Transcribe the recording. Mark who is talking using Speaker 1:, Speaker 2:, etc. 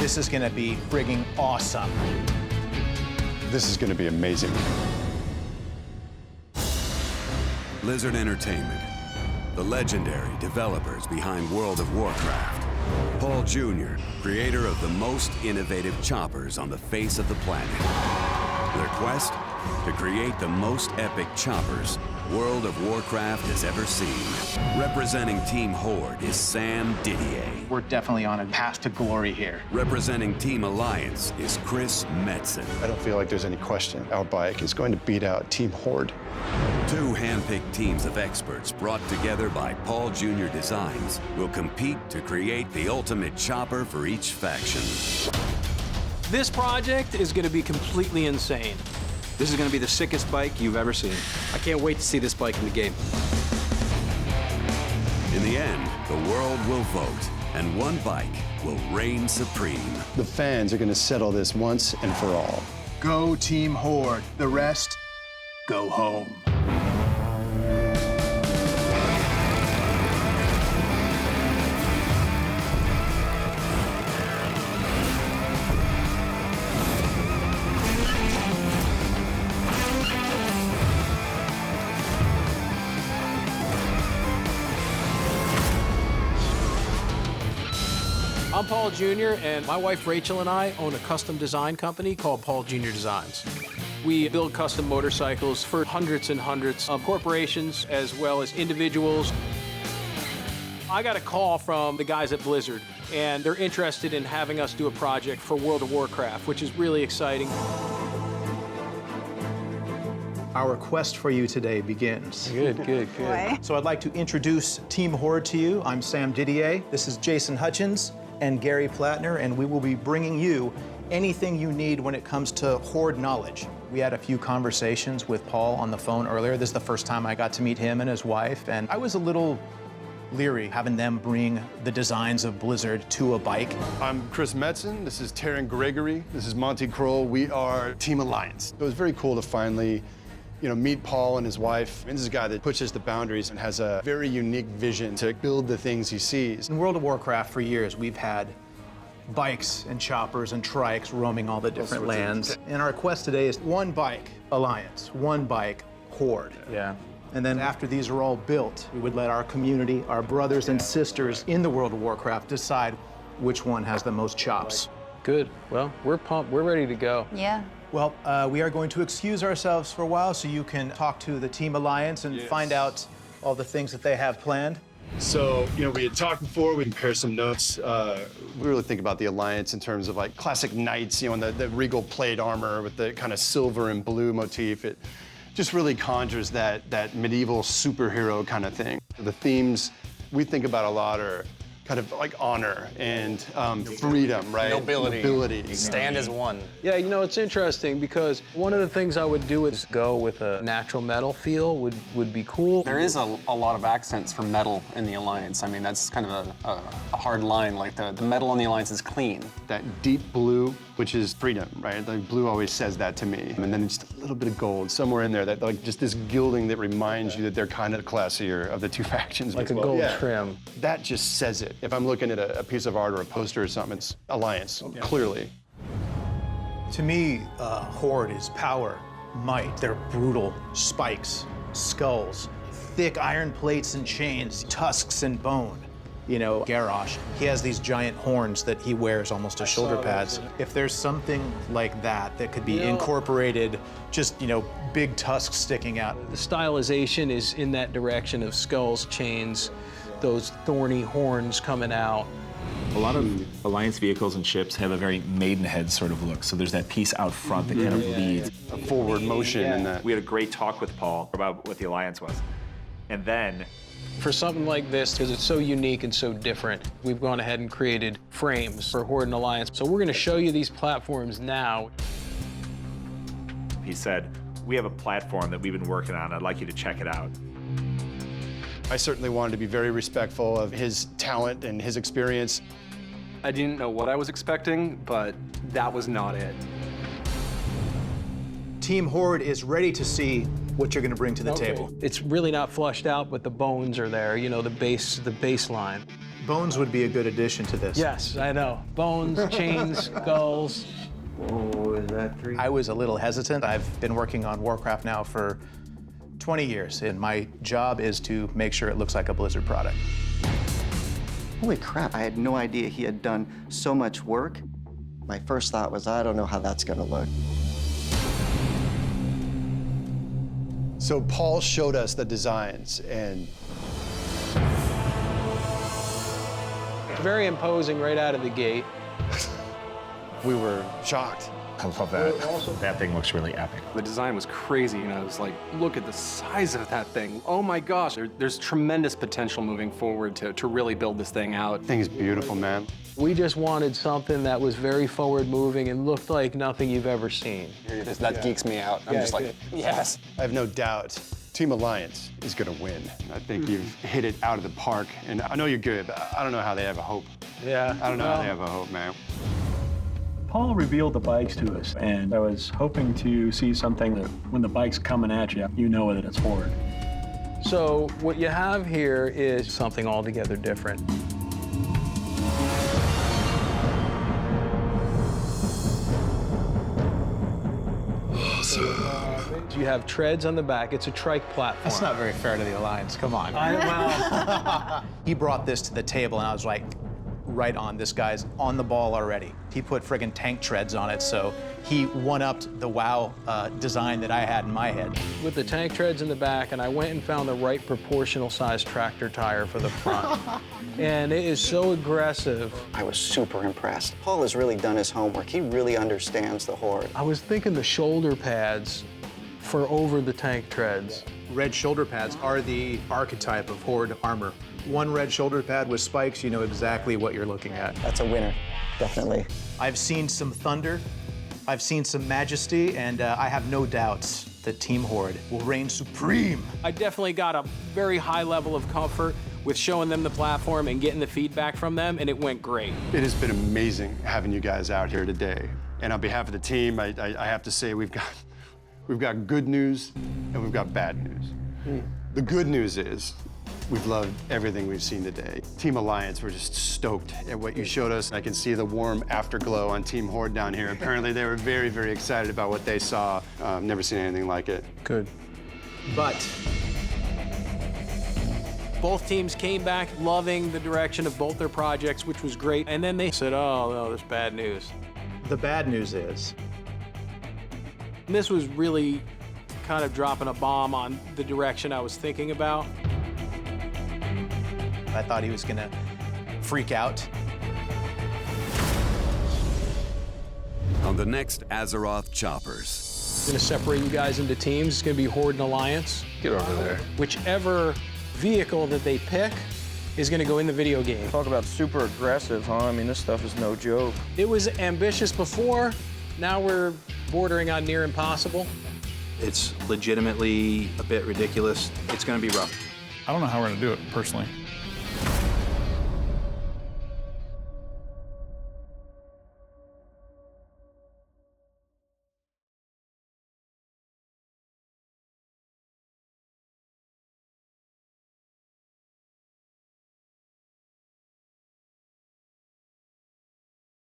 Speaker 1: This is gonna be frigging awesome.
Speaker 2: This is going to be amazing.
Speaker 3: Blizzard Entertainment, the legendary developers behind World of Warcraft. Paul Jr., creator of the most innovative choppers on the face of the planet. Their quest? To create the most epic choppers World of Warcraft has ever seen. Representing Team Horde is Sam Didier.
Speaker 1: We're definitely on a path to glory here.
Speaker 3: Representing Team Alliance is Chris Metzen.
Speaker 2: I don't feel like there's any question. Our bike is going to beat out Team Horde.
Speaker 3: Two hand-picked teams of experts brought together by Paul Jr. Designs will compete to create the ultimate chopper for each faction.
Speaker 4: This project is going to be completely insane. This is going to be the sickest bike you've ever seen. I can't wait to see this bike in the game.
Speaker 3: In the end, the world will vote, and one bike will reign supreme.
Speaker 2: The fans are going to settle this once and for all.
Speaker 1: Go Team Horde. The rest, go home.
Speaker 4: I'm Paul Jr., and my wife Rachel and I own a custom design company called Paul Jr. Designs. We build custom motorcycles for hundreds and hundreds of corporations as well as individuals. I got a call from the guys at Blizzard, and they're interested in having us do a project for World of Warcraft, which is really exciting.
Speaker 1: Our quest for you today begins.
Speaker 4: Good.
Speaker 1: So I'd like to introduce Team Horde to you. I'm Sam Didier. This is Jason Hutchins and Gary Plattner, and we will be bringing you anything you need when it comes to Horde knowledge. We had a few conversations with Paul on the phone earlier. This is the first time I got to meet him and his wife, and I was a little leery having them bring the designs of Blizzard to a bike.
Speaker 2: I'm Chris Metzen. This is Taryn Gregory. This is Monty Kroll. We are Team Alliance. It was very cool to finally meet Paul and his wife. And this is a guy that pushes the boundaries and has a very unique vision to build the things he sees.
Speaker 1: In World of Warcraft, for years, we've had bikes and choppers and trikes roaming all the different lands. And our quest today is one bike Alliance, one bike Horde.
Speaker 4: Yeah.
Speaker 1: And then after these are all built, we would let our community, our brothers and sisters in the World of Warcraft decide which one has the most chops.
Speaker 4: Good. Well, we're pumped. We're ready to go.
Speaker 5: Yeah.
Speaker 1: Well, we are going to excuse ourselves for a while so you can talk to the Team Alliance and find out all the things that they have planned.
Speaker 2: So, we had talked before, we compared some notes. We really think about the Alliance in terms of like classic knights, and the regal plate armor with the kind of silver and blue motif. It just really conjures that medieval superhero kind of thing. The themes we think about a lot are kind of like honor and freedom, right?
Speaker 6: Nobility. Stand as one.
Speaker 4: Yeah, it's interesting because one of the things I would do is go with a natural metal feel would be cool.
Speaker 6: There is a lot of accents for metal in the Alliance. I mean, that's kind of a hard line. Like the metal in the Alliance is clean.
Speaker 2: That deep blue, which is freedom, right? Like blue always says that to me. And then just a little bit of gold somewhere in there, that like just this gilding that reminds you that they're kind of classier of the two factions.
Speaker 4: Like a gold trim.
Speaker 2: That just says it. If I'm looking at a piece of art or a poster or something, it's Alliance, clearly.
Speaker 1: To me, Horde is power, might. They're brutal spikes, skulls, thick iron plates and chains, tusks and bone. Garrosh, he has these giant horns that he wears almost as shoulder pads. If there's something like that that could be incorporated, just, big tusks sticking out.
Speaker 4: The stylization is in that direction of skulls, chains, those thorny horns coming out.
Speaker 7: A lot of Alliance vehicles and ships have a very Maidenhead sort of look, so there's that piece out front that kind of leads.
Speaker 2: A forward motion in that.
Speaker 7: We had a great talk with Paul about what the Alliance was. And then
Speaker 4: For something like this, because it's so unique and so different, we've gone ahead and created frames for Horde and Alliance. So we're going to show you these platforms now.
Speaker 7: he said, we have a platform that we've been working on. I'd like you to check it out.
Speaker 2: I certainly wanted to be very respectful of his talent and his experience.
Speaker 8: I didn't know what I was expecting, but that was not it.
Speaker 1: Team Horde is ready to see what you're going to bring to the table.
Speaker 4: It's really not flushed out, but the bones are there, you know, the baseline.
Speaker 1: Bones would be a good addition to this.
Speaker 4: Yes, I know. Bones, chains, skulls.
Speaker 5: Oh, is that 3?
Speaker 1: I was a little hesitant. I've been working on Warcraft now for 20 years, and my job is to make sure it looks like a Blizzard product.
Speaker 5: Holy crap, I had no idea he had done so much work. My first thought was, I don't know how that's gonna look.
Speaker 2: So Paul showed us the designs, and
Speaker 4: Very imposing right out of the gate.
Speaker 2: we were shocked.
Speaker 7: I love that. That thing looks really epic.
Speaker 8: The design was crazy, and I was like, look at the size of that thing. Oh my gosh, there's tremendous potential moving forward to really build this thing out.
Speaker 2: Thing's beautiful, man.
Speaker 4: We just wanted something that was very forward-moving and looked like nothing you've ever seen.
Speaker 6: That geeks me out. I'm just like, yes.
Speaker 2: I have no doubt Team Alliance is gonna win. I think you've hit it out of the park, and I know you're good, but I don't know how they have a hope.
Speaker 4: Yeah.
Speaker 2: I don't know how they have a hope, man.
Speaker 9: Paul revealed the bikes to us, and I was hoping to see something that when the bike's coming at you, you know that it's Horde.
Speaker 4: So what you have here is something altogether different. You have treads on the back. It's a trike platform.
Speaker 1: That's not very fair to the Alliance, come on. He brought this to the table, and I was like, right on, this guy's on the ball already. He put friggin' tank treads on it, so he one-upped the WoW design that I had in my head.
Speaker 4: With the tank treads in the back, and I went and found the right proportional size tractor tire for the front. And it is so aggressive.
Speaker 5: I was super impressed. Paul has really done his homework. He really understands the Horde.
Speaker 4: I was thinking the shoulder pads for over the tank treads.
Speaker 1: Red shoulder pads are the archetype of Horde armor. One red shoulder pad with spikes, you know exactly what you're looking at.
Speaker 5: That's a winner, definitely.
Speaker 1: I've seen some thunder, I've seen some majesty, and I have no doubts that Team Horde will reign supreme.
Speaker 4: I definitely got a very high level of comfort with showing them the platform and getting the feedback from them, and it went great.
Speaker 2: It has been amazing having you guys out here today. And on behalf of the team, I have to say we've got good news and we've got bad news. The good news is we've loved everything we've seen today. Team Alliance, we're just stoked at what you showed us. I can see the warm afterglow on Team Horde down here. Apparently they were very, very excited about what they saw. Never seen anything like it.
Speaker 4: Good.
Speaker 1: But
Speaker 4: Both teams came back loving the direction of both their projects, which was great. And then they said, oh, no, there's bad news.
Speaker 1: the bad news is,
Speaker 4: This was really kind of dropping a bomb on the direction I was thinking about.
Speaker 1: I thought he was gonna freak out.
Speaker 3: On the next Azeroth Choppers.
Speaker 4: I'm gonna separate you guys into teams. It's gonna be Horde and Alliance.
Speaker 8: Get over there.
Speaker 4: Whichever vehicle that they pick is gonna go in the video game.
Speaker 10: Talk about super aggressive, huh? I mean, this stuff is no joke.
Speaker 4: It was ambitious before. Now we're bordering on near impossible.
Speaker 11: It's legitimately a bit ridiculous. It's gonna be rough.
Speaker 9: I don't know how we're gonna do it, personally.